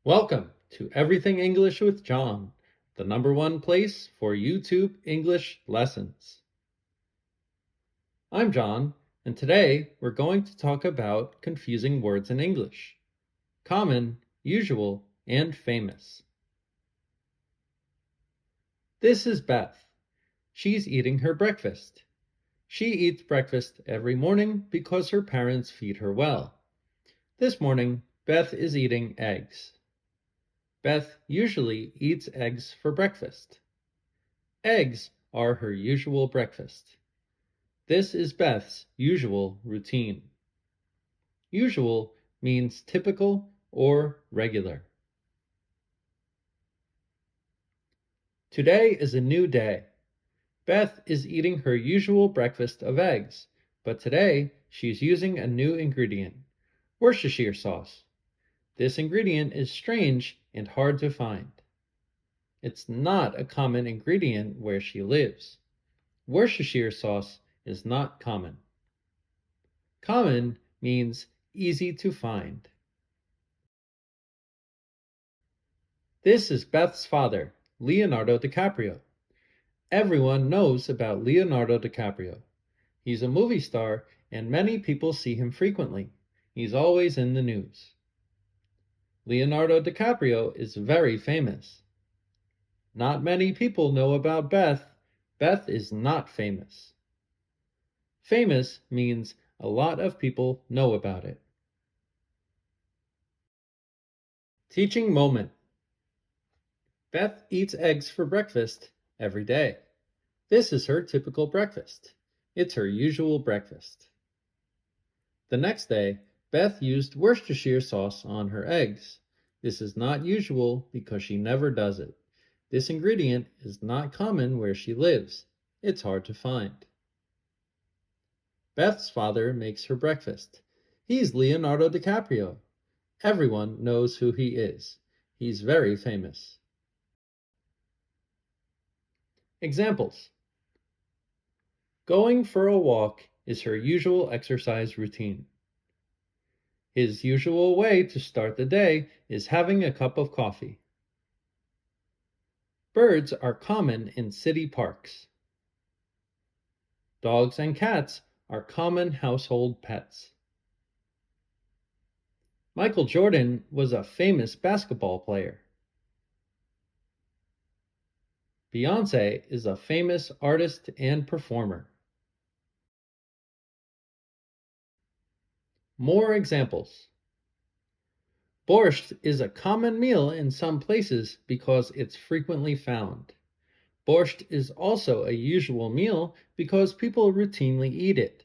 Welcome to Everything English with John, the #1 place for YouTube English lessons. I'm John, and today we're going to talk about confusing words in English: common, usual, and famous. This is Beth. She's eating her breakfast. She eats breakfast every morning because her parents feed her well. This morning, Beth is eating eggs. Beth usually eats eggs for breakfast. Eggs are her usual breakfast. This is Beth's usual routine. Usual means typical or regular. Today is a new day. Beth is eating her usual breakfast of eggs, but today she's using a new ingredient: Worcestershire sauce. This ingredient is strange and hard to find. It's not a common ingredient where she lives. Worcestershire sauce is not common. Common means easy to find. This is Beth's father, Leonardo DiCaprio. Everyone knows about Leonardo DiCaprio. He's a movie star and many people see him frequently. He's always in the news. Leonardo DiCaprio is very famous. Not many people know about Beth. Beth is not famous. Famous means a lot of people know about it. Teaching moment. Beth eats eggs for breakfast every day. This is her typical breakfast. It's her usual breakfast. The next day, Beth used Worcestershire sauce on her eggs. This is not usual because she never does it. This ingredient is not common where she lives. It's hard to find. Beth's father makes her breakfast. He's Leonardo DiCaprio. Everyone knows who he is. He's very famous. Examples. Going for a walk is her usual exercise routine. His usual way to start the day is having a cup of coffee. Birds are common in city parks. Dogs and cats are common household pets. Michael Jordan was a famous basketball player. Beyoncé is a famous artist and performer. More examples. Borscht is a common meal in some places because it's frequently found. Borscht is also a usual meal because people routinely eat it.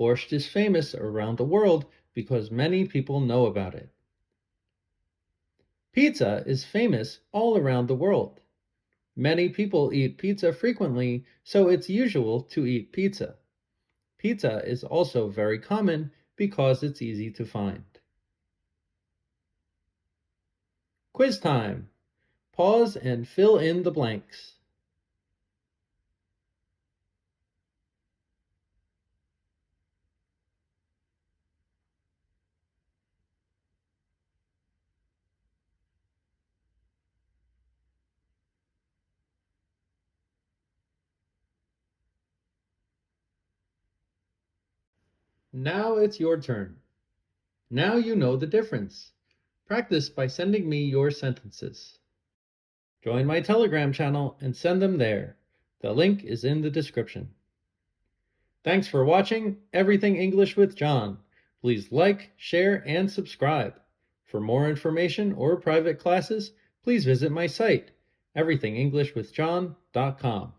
Borscht is famous around the world because many people know about it. Pizza is famous all around the world. Many people eat pizza frequently, so it's usual to eat pizza. Pizza is also very common because it's easy to find. Quiz time. Pause and fill in the blanks. Now it's your turn. Now you know the difference. Practice by sending me your sentences. Join my Telegram channel and send them there. The link is in the description. Thanks for watching Everything English with John. Please like, share, and subscribe. For more information or private classes, please visit my site, everythingenglishwithjohn.com.